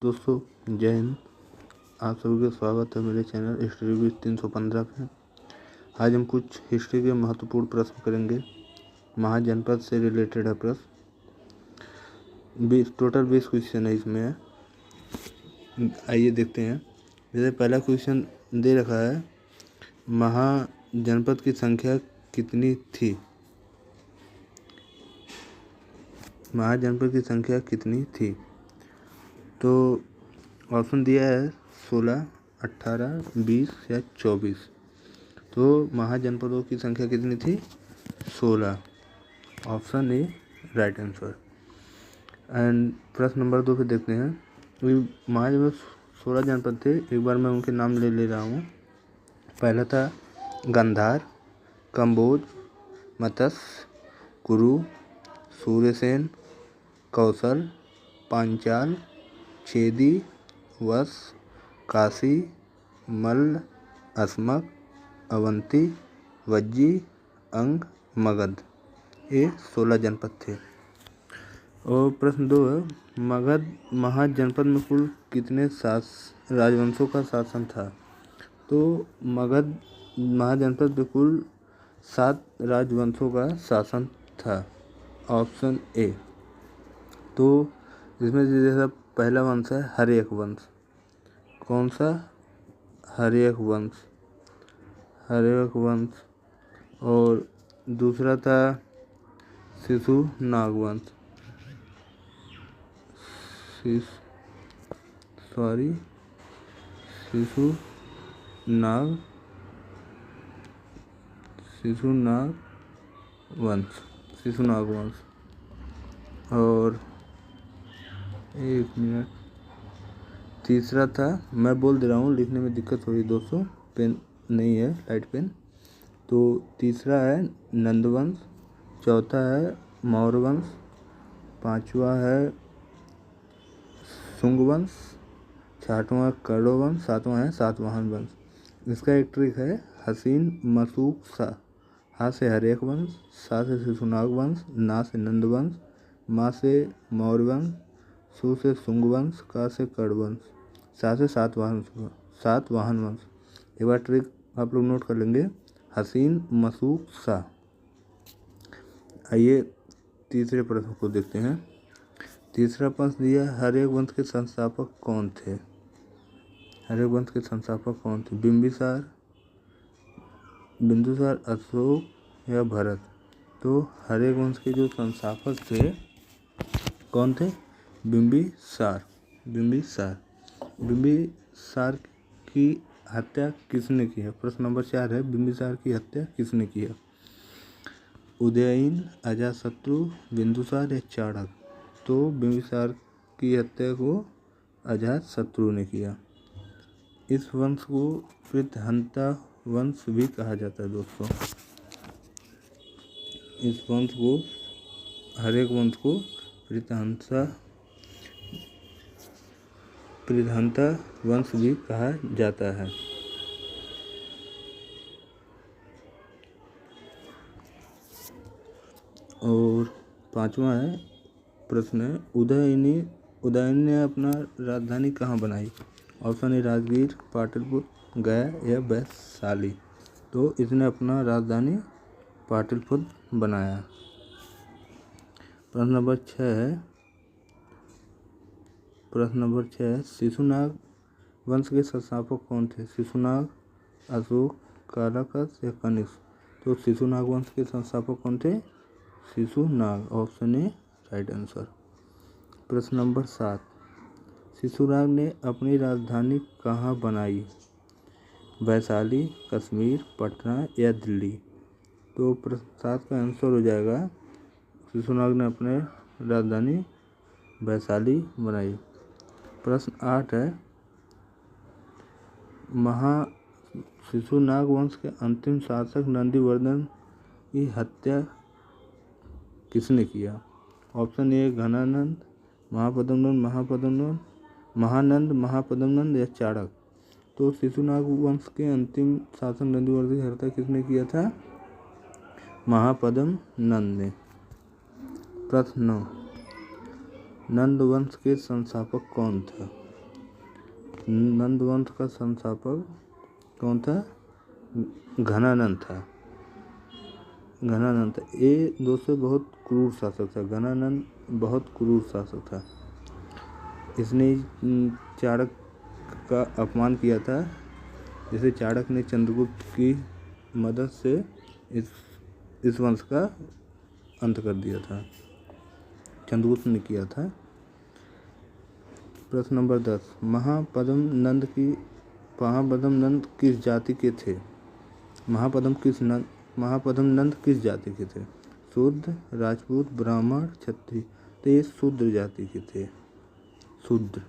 दोस्तों जय हिंद। आप सभी का स्वागत है मेरे चैनल हिस्ट्री विद 315 पे। आज हम कुछ हिस्ट्री के महत्वपूर्ण प्रश्न करेंगे। महाजनपद से रिलेटेड है प्रश्न। टोटल 20 क्वेश्चन है इसमें है। आइए देखते हैं। जैसे पहला क्वेश्चन दे रखा है, महाजनपद की संख्या कितनी थी? महाजनपद की संख्या कितनी थी? तो ऑप्शन दिया है 16, 18, 20 या 24। तो महाजनपदों की संख्या कितनी थी? 16। Option A right answer. And प्रश्न नंबर 2 पे देखते हैं। महाजनपद 16 जनपद थे। एक बार मैं उनके नाम ले रहा हूँ। पहला था गांधार, कंबोज, मत्स्य, कुरु, सूर्यसेन, कौशल, पांचाल, छेदी, वश, काशी, मल्ल, अस्मक, अवंती, वज्जी, अंग, मगध। ये 16 जनपद थे। और प्रश्न 2 है, मगध महाजनपद में कुल कितने राजवंशों का शासन था? तो मगध महाजनपद में कुल 7 राजवंशों का शासन था। Option A. तो इसमें जैसा पहला वंश है हर्यक वंश। कौन सा? हर्यक वंश। हर्यक वंश। और दूसरा था शिशुनाग वंश। शिशुनाग वंश। और एक मिनट, तीसरा था, मैं बोल दे रहा हूँ, लिखने में दिक्कत हो रही दोस्तों, पेन नहीं है, लाइट पेन। तो तीसरा है नंदवंश, चौथा है मौर्यवंश, पांचवा है शुंगवंश, छठवां कौरववंश, सातवां है सातवाहन वंश। इसका एक ट्रिक है, हसीन मसूक सा। हा से हर्यक वंश, सा से शिशुनाग वंश, ना से नंदवंश, मा से मौर्यवंश, सु से शुंगवंश, का से कौरववंश, सा से सातवाहन वंश। एक बार ट्रिक आप लोग नोट कर लेंगे, हसीन मसूक सा। आइए तीसरे प्रश्न को देखते हैं। तीसरा प्रश्न दिया, हर्यक वंश के संस्थापक कौन थे? हर्यक वंश के संस्थापक कौन थे? बिंदुसार, अशोक या भरत? तो हर्यक वंश के जो संस्थापक थे कौन थे? बिंबिसार। बिंबिसार की हत्या किसने की है? प्रश्न नंबर 4 है, बिंबिसार की हत्या किसने की है? उदयन, अजातशत्रु, बिंदुसार या चाणक्य? तो बिंबिसार की हत्या को अजातशत्रु ने किया। इस वंश को प्रीतहंता वंश भी कहा जाता है दोस्तों। इस वंश को, हर्यक वंश को प्रीतहंता वंश भी कहा जाता है। और पांचवा है प्रश्न है, उदयन ने अपना राजधानी कहाँ बनाई? ऑप्शन ए राजगीर, पाटलिपुत्र, गया या वैशाली? तो इसने अपना राजधानी पाटलिपुत्र बनाया। प्रश्न नंबर 6 है, शिशुनाग वंश के संस्थापक कौन थे? शिशुनाग, अशोक, कालाकस या कनिष्क? तो शिशुनाग वंश के संस्थापक कौन थे? Shishunaga. Option A right answer. प्रश्न नंबर 7, शिशुनाग ने अपनी राजधानी कहाँ बनाई? वैशाली, कश्मीर, पटना या दिल्ली? तो प्रश्न 7 का आंसर हो जाएगा, शिशुनाग ने अपने राजधानी वैशाली बनाई। प्रश्न 8 है, शिशुनाग वंश के अंतिम शासक नंदिवर्धन की हत्या किसने किया? ऑप्शन ए घनानंद, महानंद या चाणक्य? तो शिशुनाग वंश के अंतिम शासक नंदिवर्धन की हत्या किसने किया था? महापद्मनंद ने। प्रश्न 9, नंद वंश के संस्थापक कौन था? नंद वंश का संस्थापक कौन था? घनानंद था। घनानंद था। ये दोस्तों बहुत क्रूर शासक था। घनानंद बहुत क्रूर शासक था। इसने चाणक्य का अपमान किया था। जैसे चाणक्य ने चंद्रगुप्त की मदद से इस वंश का अंत कर दिया था। चंद्रगुप्त ने किया था। प्रश्न नंबर 10, महापद्म नंद किस जाति के थे? महापद्म नंद किस जाति के थे? शूद्र, राजपूत, ब्राह्मण, क्षत्रिय। तो ये शूद्र जाति के थे। शूद्र।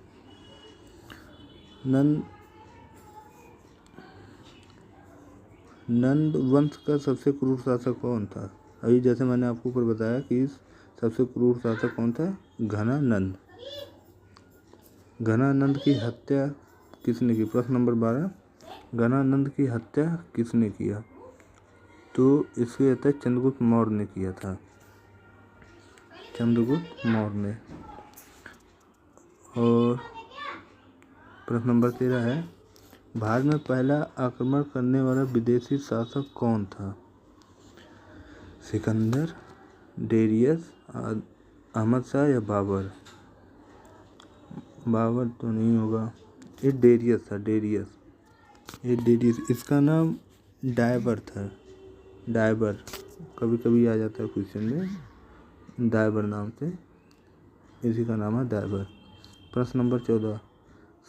नंद वंश का सबसे क्रूर शासक कौन था? अभी जैसे मैंने आपको ऊपर बताया कि सबसे क्रूर शासक कौन था? घनानंद। घनानंद की हत्या किसने की? प्रश्न नंबर 12, घनानंद की हत्या किसने किया? तो इसके कहते हैं चंद्रगुप्त मौर्य ने किया था। चंद्रगुप्त मौर्य ने। और प्रश्न नंबर 13 है, भारत में पहला आक्रमण करने वाला विदेशी शासक कौन था? सिकंदर, डेरियस, अहमद शाह या बाबर? बाबर तो नहीं होगा। ये डेरियस था। डेरियस। इसका नाम डायबर था। डायबर कभी कभी आ जाता है क्वेश्चन में, डायबर नाम से। इसी का नाम है डायबर। प्रश्न नंबर 14,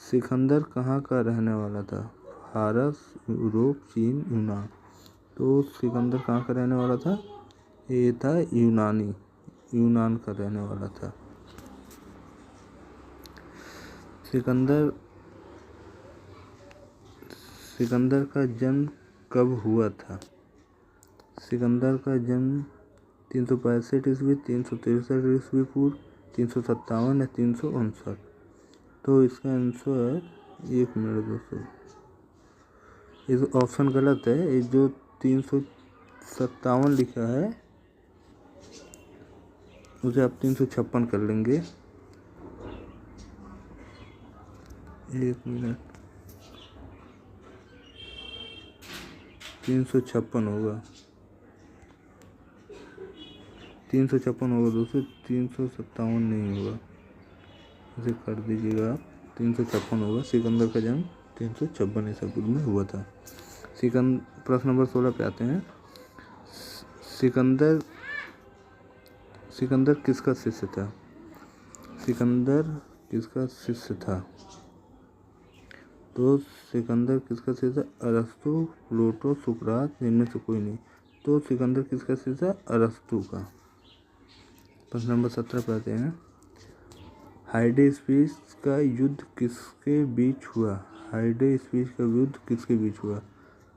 सिकंदर कहाँ का रहने वाला था? फारस, यूरोप, चीन, यूनान। तो सिकंदर कहाँ का रहने वाला था? ये था यूनान का रहने वाला था। सिकंदर का जन्म कब हुआ था? सिकंदर का जन्म 365 ईस्वी, 363 ईस्वी पूर्व, 357 या 359। तो इसका आंसर, एक मिनट दोस्तों, इस ऑप्शन गलत है। ये जो 357 लिखा है उसे आप 356 कर लेंगे। एक मिनट, 356 होगा। 356 होगा दोस्तों, 357 नहीं होगा। इसे कर दीजिएगा आप, 356 होगा। सिकंदर का जन्म 356 ईसा पूर्व में हुआ था। प्रश्न नंबर 16 पे आते हैं। सिकंदर किसका शिष्य था? सिकंदर किसका शिष्य था? तो सिकंदर किसका शिष्य था? अरस्तु, प्लेटो, सुकरात, इनमें से कोई नहीं। तो सिकंदर किसका शिष्य था? अरस्तु का। प्रश्न नंबर 17 पे आते हैं। हाइडेस्पीस का युद्ध किसके बीच हुआ? हाइडेस्पीस का युद्ध किसके बीच हुआ?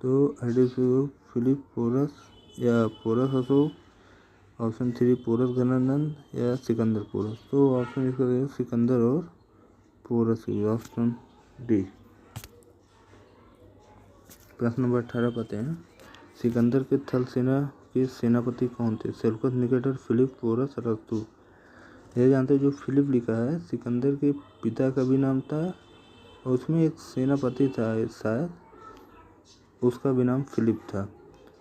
तो हाइडेस्पीस फिलिप पोरस या पोरस अशोक, ऑप्शन 3 पोरस घनानंद या सिकंदर पोरस। तो ऑप्शन इसका सिकंदर और पोरस, ऑप्शन डी। प्रश्न नंबर 18 पाते हैं। सिकंदर के थल सेना के सेनापति कौन थे? सेल्यूकस, निकेटर, फिलिप, पोरस, अरस्तु। यह जानते हैं जो फिलिप लिखा है, सिकंदर के पिता का भी नाम था और उसमें एक सेनापति था शायद, उसका भी नाम फिलिप था।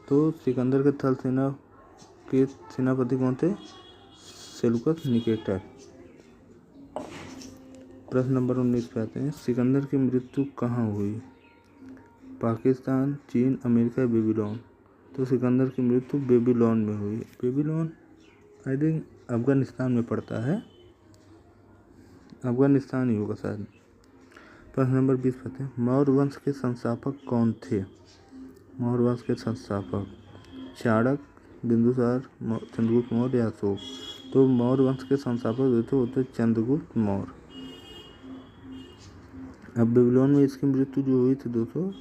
तो सिकंदर के थल सेना के सेनापति कौन थे? Seleucus, Nicator. प्रश्न नंबर 19 पे आते हैं। सिकंदर की मृत्यु कहाँ हुई? पाकिस्तान, चीन, अमेरिका, बेबीलोन। तो सिकंदर की मृत्यु बेबीलोन में हुई। बेबीलोन आई थिंक अफगानिस्तान में पड़ता है। अफगानिस्तान ही होगा शायद। प्रश्न नंबर 20 पे हैं। मौर्य वंश के संस्थापक कौन थे? मौर्य वंश के संस्थापक चाणक्य, बिंदुसार, चंद्रगुप्त मौर्य या अशोक। तो मौर्य वंश के संस्थापक जो थे वो थे चंद्रगुप्त मौर्य। अब बेबीलोन में इसकी मृत्यु जो हुई थी दोस्तों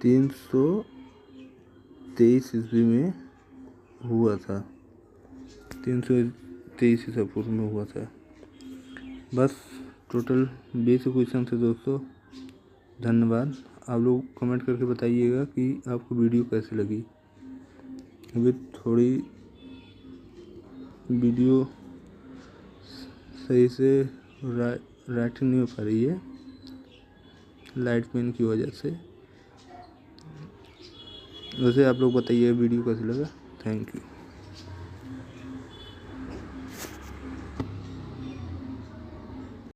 323 ईस्वी में हुआ था। 323 ईसा पूर्व में हुआ था। बस टोटल 20 क्वेश्चन थे दोस्तों। धन्यवाद। आप लोग कमेंट करके बताइएगा कि आपको वीडियो कैसी लगी। अभी थोड़ी वीडियो सही से राइटिंग नहीं हो पा रही है, लाइट पेन की वजह से। वैसे आप लोग बताइए वीडियो कैसे लगा। Thank you.